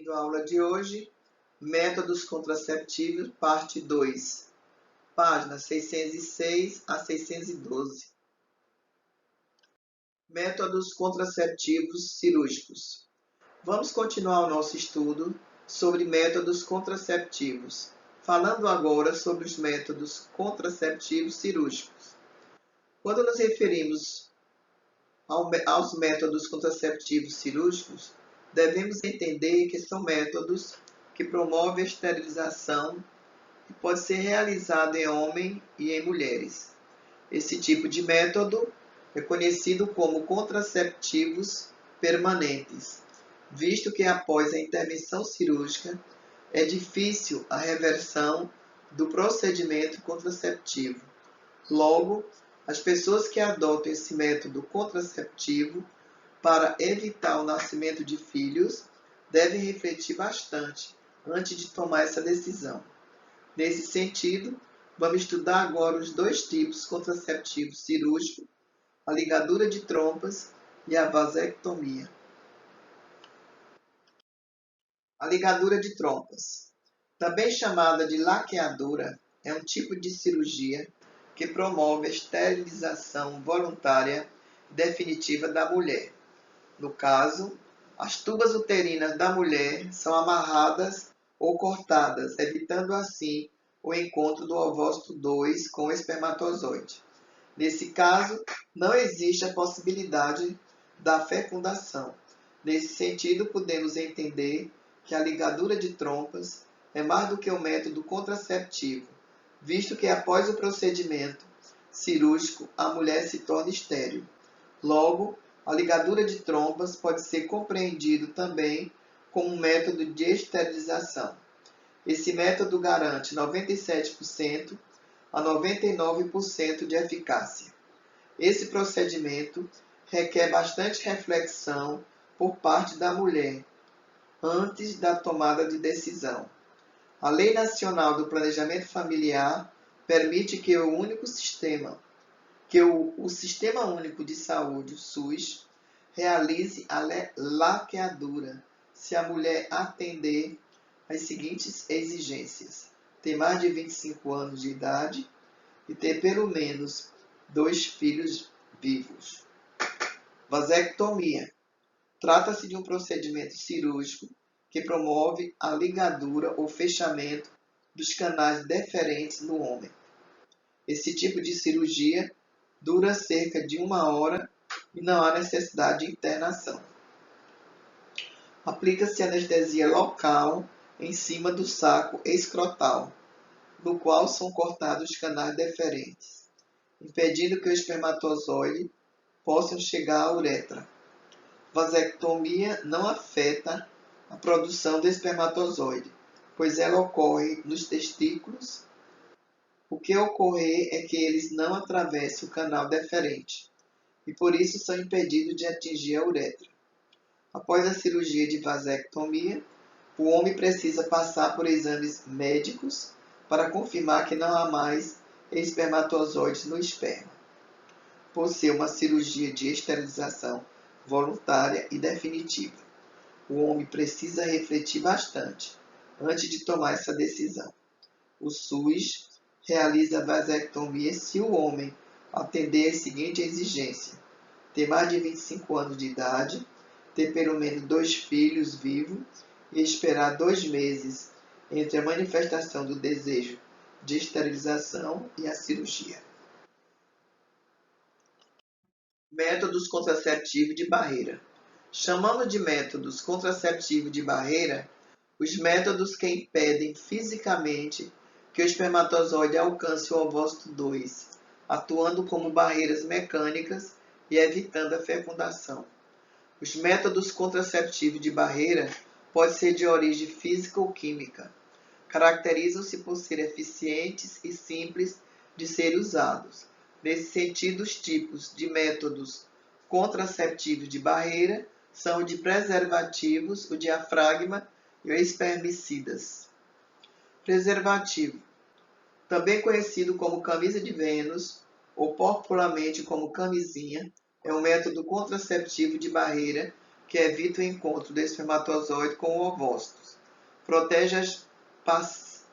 bem-vindo à aula de hoje, Métodos Contraceptivos, parte 2, páginas 606 a 612. Métodos contraceptivos cirúrgicos. Vamos continuar o nosso estudo sobre métodos contraceptivos, falando agora sobre os métodos contraceptivos cirúrgicos. Quando nos referimos aos métodos contraceptivos cirúrgicos, devemos entender que são métodos que promovem a esterilização e pode ser realizado em homens e em mulheres. Esse tipo de método é conhecido como contraceptivos permanentes, visto que após a intervenção cirúrgica é difícil a reversão do procedimento contraceptivo. Logo, as pessoas que adotam esse método contraceptivo para evitar o nascimento de filhos devem refletir bastante antes de tomar essa decisão. Nesse sentido, vamos estudar agora os dois tipos contraceptivos cirúrgicos, a ligadura de trompas e a vasectomia. A ligadura de trompas, também chamada de laqueadura, é um tipo de cirurgia que promove a esterilização voluntária e definitiva da mulher. No caso, as tubas uterinas da mulher são amarradas ou cortadas, evitando assim o encontro do ovócito 2 com o espermatozoide. Nesse caso, não existe a possibilidade da fecundação. Nesse sentido, podemos entender que a ligadura de trompas é mais do que um método contraceptivo, visto que após o procedimento cirúrgico, a mulher se torna estéril. Logo, a ligadura de trompas pode ser compreendido também como um método de esterilização. Esse método garante 97% a 99% de eficácia. Esse procedimento requer bastante reflexão por parte da mulher antes da tomada de decisão. A Lei Nacional do Planejamento Familiar permite que o Sistema Único de Saúde, o SUS, realize a laqueadura se a mulher atender às seguintes exigências: ter mais de 25 anos de idade e ter pelo menos 2 filhos vivos. Vasectomia. Trata-se de um procedimento cirúrgico que promove a ligadura ou fechamento dos canais deferentes no homem. Esse tipo de cirurgia dura cerca de 1 hora e não há necessidade de internação. Aplica-se anestesia local em cima do saco escrotal, no qual são cortados os canais deferentes, impedindo que o espermatozoide possa chegar à uretra. Vasectomia não afeta a produção do espermatozoide, pois ela ocorre nos testículos. O que ocorrer é que eles não atravessem o canal deferente e por isso são impedidos de atingir a uretra. Após a cirurgia de vasectomia, o homem precisa passar por exames médicos para confirmar que não há mais espermatozoides no esperma. Por ser uma cirurgia de esterilização voluntária e definitiva, o homem precisa refletir bastante antes de tomar essa decisão. O SUS realiza a vasectomia se o homem atender a seguinte exigência: ter mais de 25 anos de idade, ter pelo menos 2 filhos vivos e esperar 2 meses entre a manifestação do desejo de esterilização e a cirurgia. Métodos contraceptivos de barreira. Chamamos de métodos contraceptivos de barreira os métodos que impedem fisicamente que o espermatozoide alcance o ovócito 2, atuando como barreiras mecânicas e evitando a fecundação. Os métodos contraceptivos de barreira podem ser de origem física ou química. Caracterizam-se por serem eficientes e simples de serem usados. Nesse sentido, os tipos de métodos contraceptivos de barreira são o de preservativos, o diafragma e os espermicidas. Preservativo, também conhecido como camisa de Vênus ou popularmente como camisinha, é um método contraceptivo de barreira que evita o encontro do espermatozoide com o ovócito. Protege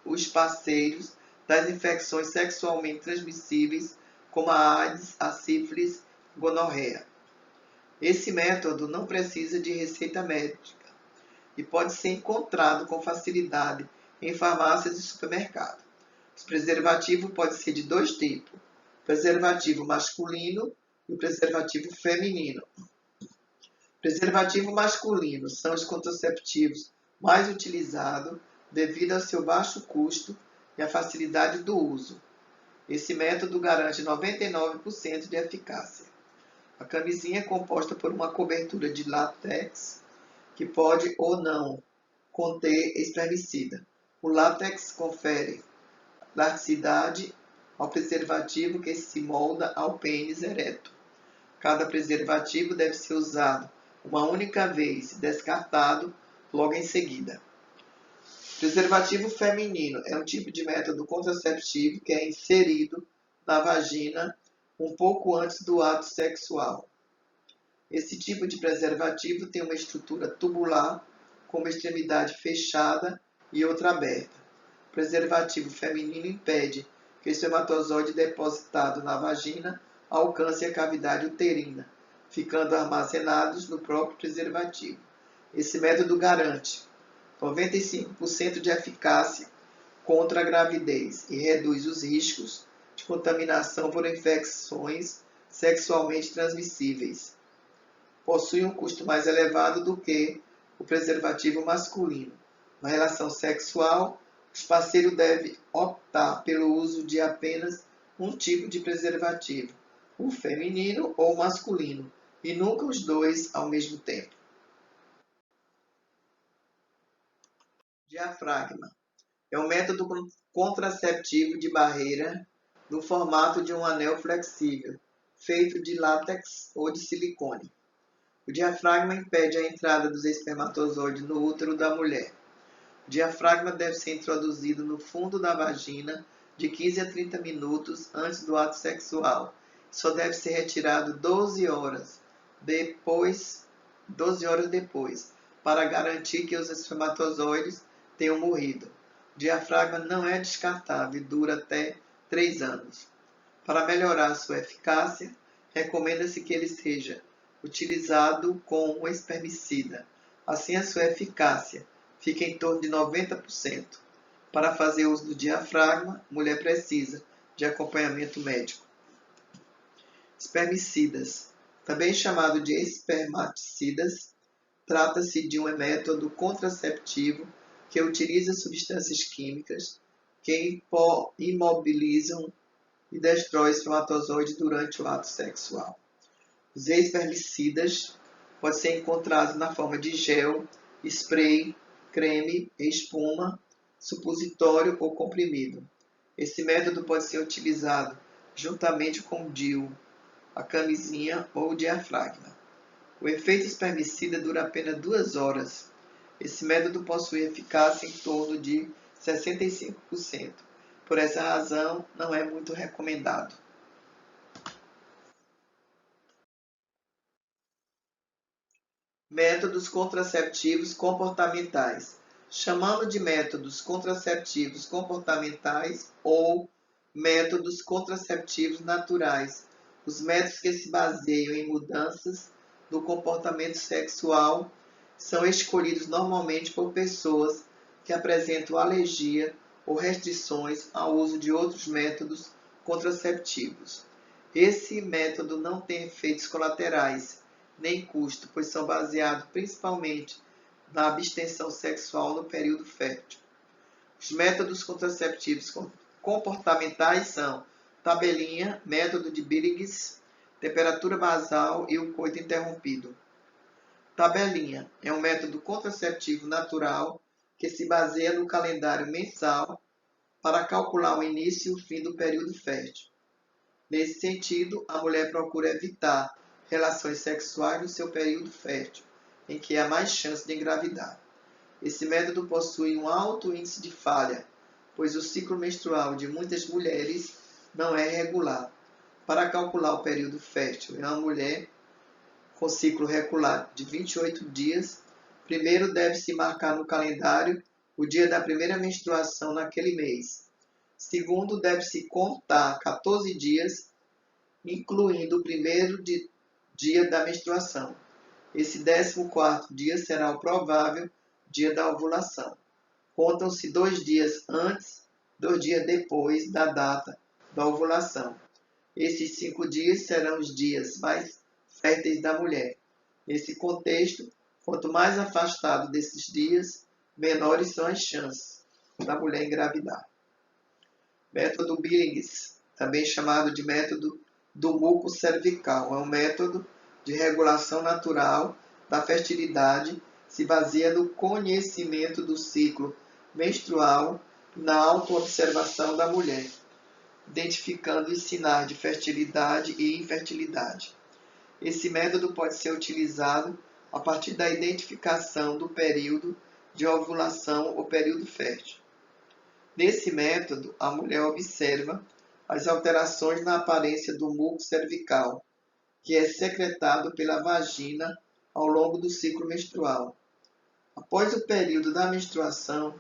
os parceiros das infecções sexualmente transmissíveis, como a AIDS, a sífilis e gonorreia. Esse método não precisa de receita médica e pode ser encontrado com facilidade em farmácias e supermercados. O preservativo pode ser de dois tipos: o preservativo masculino e o preservativo feminino. Preservativo masculino são os contraceptivos mais utilizados devido ao seu baixo custo e à facilidade do uso. Esse método garante 99% de eficácia. A camisinha é composta por uma cobertura de látex que pode ou não conter espermicida. O látex confere elasticidade ao preservativo que se molda ao pênis ereto. Cada preservativo deve ser usado uma única vez e descartado logo em seguida. Preservativo feminino é um tipo de método contraceptivo que é inserido na vagina um pouco antes do ato sexual. Esse tipo de preservativo tem uma estrutura tubular, com uma extremidade fechada e outra aberta. O preservativo feminino impede que o espermatozoide depositado na vagina alcance a cavidade uterina, ficando armazenados no próprio preservativo. Esse método garante 95% de eficácia contra a gravidez e reduz os riscos de contaminação por infecções sexualmente transmissíveis. Possui um custo mais elevado do que o preservativo masculino. Na relação sexual, o parceiro deve optar pelo uso de apenas um tipo de preservativo, o feminino ou o masculino, e nunca os dois ao mesmo tempo. Diafragma é um método contraceptivo de barreira no formato de um anel flexível, feito de látex ou de silicone. O diafragma impede a entrada dos espermatozoides no útero da mulher. O diafragma deve ser introduzido no fundo da vagina de 15 a 30 minutos antes do ato sexual. Só deve ser retirado 12 horas depois, para garantir que os espermatozoides tenham morrido. O diafragma não é descartável e dura até 3 anos. Para melhorar sua eficácia, recomenda-se que ele seja utilizado com um espermicida. Assim, a sua eficácia fica em torno de 90%. Para fazer uso do diafragma, a mulher precisa de acompanhamento médico. Espermicidas, também chamado de espermaticidas, trata-se de um método contraceptivo que utiliza substâncias químicas que imobilizam e destrói espermatozoides durante o ato sexual. Os espermicidas podem ser encontrados na forma de gel, spray, creme, espuma, supositório ou comprimido. Esse método pode ser utilizado juntamente com o DIU, a camisinha ou o diafragma. O efeito espermicida dura apenas 2 horas. Esse método possui eficácia em torno de 65%. Por essa razão, não é muito recomendado. Métodos contraceptivos comportamentais. Chamamos de métodos contraceptivos comportamentais ou métodos contraceptivos naturais os métodos que se baseiam em mudanças do comportamento sexual são escolhidos normalmente por pessoas que apresentam alergia ou restrições ao uso de outros métodos contraceptivos. Esse método não tem efeitos colaterais nem custo, pois são baseados principalmente na abstenção sexual no período fértil. Os métodos contraceptivos comportamentais são tabelinha, método de Billings, temperatura basal e o coito interrompido. Tabelinha é um método contraceptivo natural que se baseia no calendário mensal para calcular o início e o fim do período fértil. Nesse sentido, a mulher procura evitar relações sexuais no seu período fértil, em que há mais chance de engravidar. Esse método possui um alto índice de falha, pois o ciclo menstrual de muitas mulheres não é regular. Para calcular o período fértil em uma mulher com ciclo regular de 28 dias, primeiro deve-se marcar no calendário o dia da primeira menstruação naquele mês. Segundo, deve-se contar 14 dias, incluindo o primeiro dia da menstruação. Esse 14º dia será o provável dia da ovulação. Contam-se 2 dias antes, 2 dias depois da data da ovulação. Esses 5 dias serão os dias mais férteis da mulher. Nesse contexto, quanto mais afastado desses dias, menores são as chances da mulher engravidar. Método Billings, também chamado de método do muco cervical, é um método de regulação natural da fertilidade, se baseia no conhecimento do ciclo menstrual e na autoobservação da mulher, identificando os sinais de fertilidade e infertilidade. Esse método pode ser utilizado a partir da identificação do período de ovulação ou período fértil. Nesse método, a mulher observa as alterações na aparência do muco cervical, que é secretado pela vagina ao longo do ciclo menstrual. Após o período da menstruação,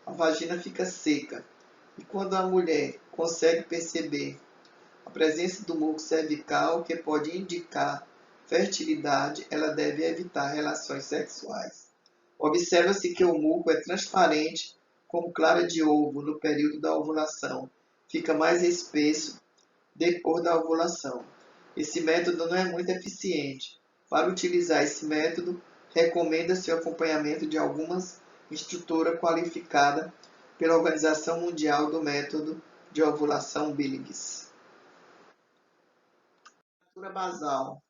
a vagina fica seca, e quando a mulher consegue perceber a presença do muco cervical, que pode indicar fertilidade, ela deve evitar relações sexuais. Observa-se que o muco é transparente, como clara de ovo no período da ovulação. Fica mais espesso depois da ovulação. Esse método não é muito eficiente. Para utilizar esse método, recomenda-se o acompanhamento de algumas instrutora qualificada pela Organização Mundial do Método de Ovulação Billings. Temperatura basal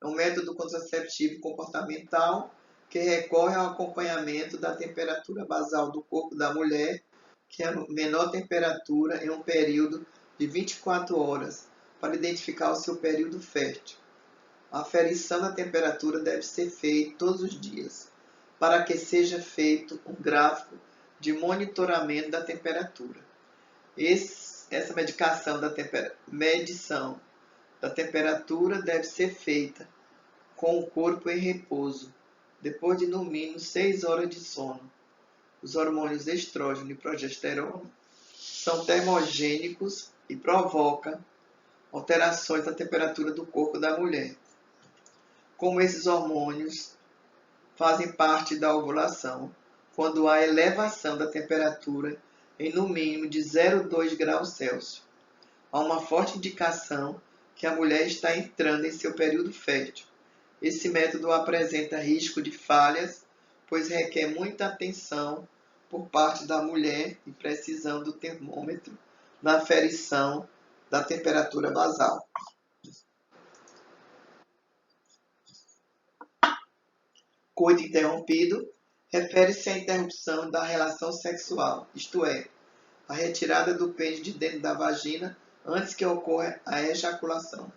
é um método contraceptivo comportamental que recorre ao acompanhamento da temperatura basal do corpo da mulher, que é a menor temperatura em um período de 24 horas, para identificar o seu período fértil. A aferição da temperatura deve ser feita todos os dias, para que seja feito um gráfico de monitoramento da temperatura. Essa medição da temperatura deve ser feita com o corpo em repouso, depois de no mínimo 6 horas de sono. Os hormônios estrógeno e progesterona são termogênicos e provocam alterações da temperatura do corpo da mulher. Como esses hormônios fazem parte da ovulação, quando há elevação da temperatura em no mínimo de 0,2 graus Celsius, há uma forte indicação que a mulher está entrando em seu período fértil. Esse método apresenta risco de falhas, pois requer muita atenção por parte da mulher e precisão do termômetro na aferição da temperatura basal. Coito interrompido refere-se à interrupção da relação sexual, isto é, a retirada do pênis de dentro da vagina antes que ocorra a ejaculação.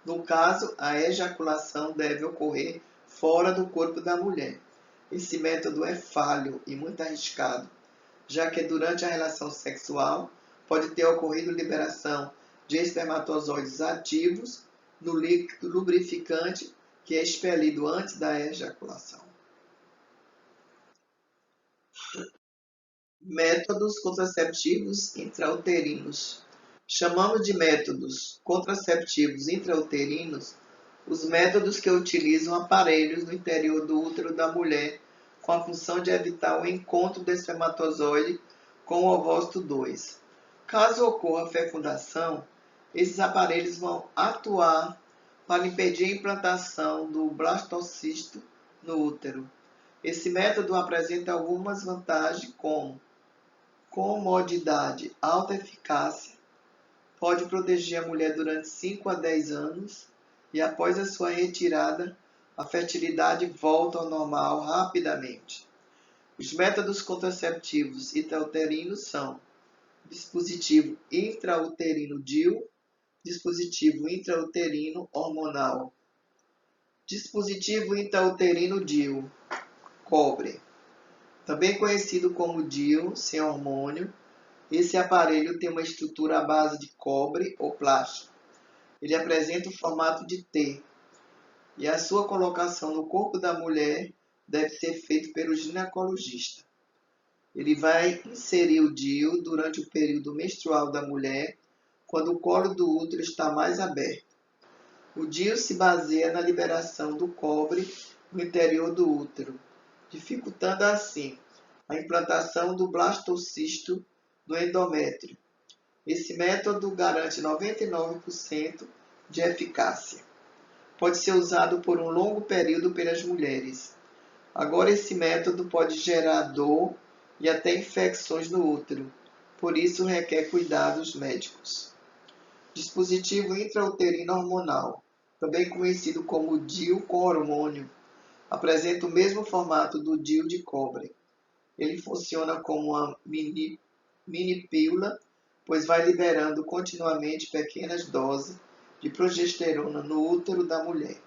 No caso, a ejaculação deve ocorrer fora do corpo da mulher. Esse método é falho e muito arriscado, já que durante a relação sexual pode ter ocorrido liberação de espermatozoides ativos no líquido lubrificante que é expelido antes da ejaculação. Métodos contraceptivos intrauterinos. Chamamos de métodos contraceptivos intrauterinos os métodos que utilizam aparelhos no interior do útero da mulher com a função de evitar o encontro do espermatozoide com o ovócito 2. Caso ocorra a fecundação, esses aparelhos vão atuar para impedir a implantação do blastocisto no útero. Esse método apresenta algumas vantagens como comodidade, alta eficácia, pode proteger a mulher durante 5 a 10 anos e após a sua retirada, a fertilidade volta ao normal rapidamente. Os métodos contraceptivos intrauterinos são dispositivo intrauterino DIU, dispositivo intrauterino hormonal. Dispositivo intrauterino DIU, cobre. Também conhecido como DIU, sem hormônio, esse aparelho tem uma estrutura à base de cobre ou plástico. Ele apresenta o formato de T. e a sua colocação no corpo da mulher deve ser feito pelo ginecologista. Ele vai inserir o DIU durante o período menstrual da mulher, quando o colo do útero está mais aberto. O DIU se baseia na liberação do cobre no interior do útero, dificultando assim a implantação do blastocisto no endométrio. Esse método garante 99% de eficácia. Pode ser usado por um longo período pelas mulheres. Agora, esse método pode gerar dor e até infecções no útero, por isso requer cuidados médicos. Dispositivo intrauterino hormonal, também conhecido como DIU com hormônio, apresenta o mesmo formato do DIU de cobre. Ele funciona como uma mini pílula, pois vai liberando continuamente pequenas doses de progesterona no útero da mulher.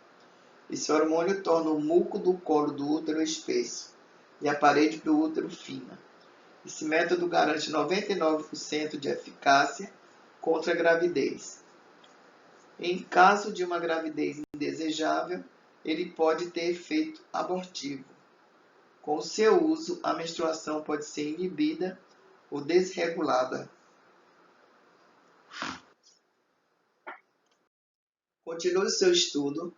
Esse hormônio torna o muco do colo do útero espesso e a parede do útero fina. Esse método garante 99% de eficácia contra a gravidez. Em caso de uma gravidez indesejável, ele pode ter efeito abortivo. Com o seu uso, a menstruação pode ser inibida ou desregulada. Continue o seu estudo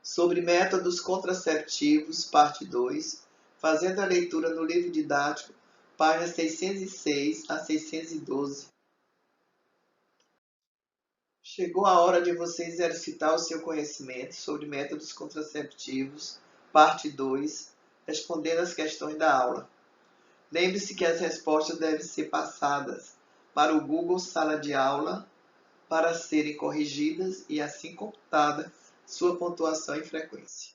sobre métodos contraceptivos, parte 2, fazendo a leitura no livro didático, páginas 606 a 612. Chegou a hora de você exercitar o seu conhecimento sobre métodos contraceptivos, parte 2, respondendo as questões da aula. Lembre-se que as respostas devem ser passadas para o Google Sala de Aula para serem corrigidas e assim computada sua pontuação e frequência.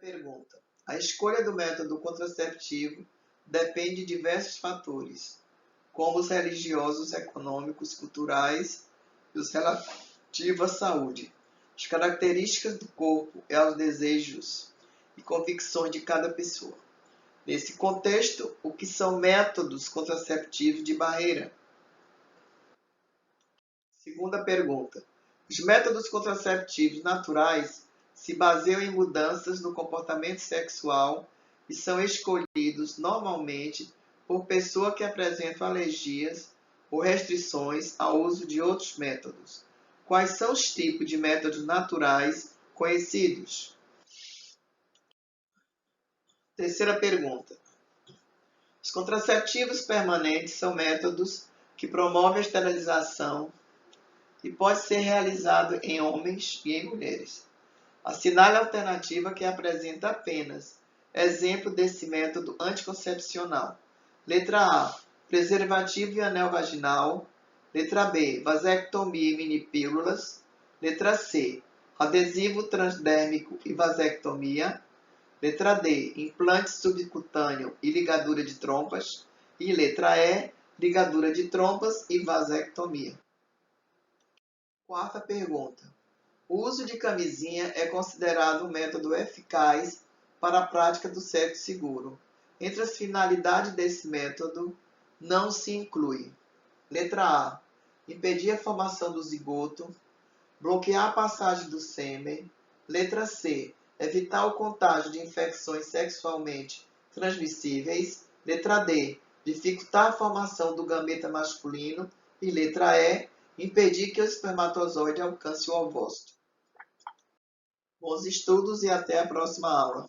Pergunta: a escolha do método contraceptivo depende de diversos fatores, como os religiosos, econômicos, culturais e os relativos à saúde, as características do corpo e aos desejos e convicções de cada pessoa. Nesse contexto, o que são métodos contraceptivos de barreira? Segunda pergunta: os métodos contraceptivos naturais se baseiam em mudanças no comportamento sexual e são escolhidos normalmente por pessoas que apresentam alergias ou restrições ao uso de outros métodos. Quais são os tipos de métodos naturais conhecidos? Terceira pergunta: os contraceptivos permanentes são métodos que promovem a esterilização e pode ser realizado em homens e em mulheres. Assinale a alternativa que apresenta apenas exemplo desse método anticoncepcional. Letra A, preservativo e anel vaginal. Letra B, vasectomia e minipílulas. Letra C, adesivo transdérmico e vasectomia. Letra D, implante subcutâneo e ligadura de trompas. E letra E, ligadura de trompas e vasectomia. Quarta pergunta: o uso de camisinha é considerado um método eficaz para a prática do sexo seguro. Entre as finalidades desse método, não se inclui: letra A, impedir a formação do zigoto, bloquear a passagem do sêmen. Letra C, evitar o contágio de infecções sexualmente transmissíveis. Letra D, dificultar a formação do gameta masculino. E letra E, impedir que o espermatozoide alcance o ovócito. Bons estudos e até a próxima aula.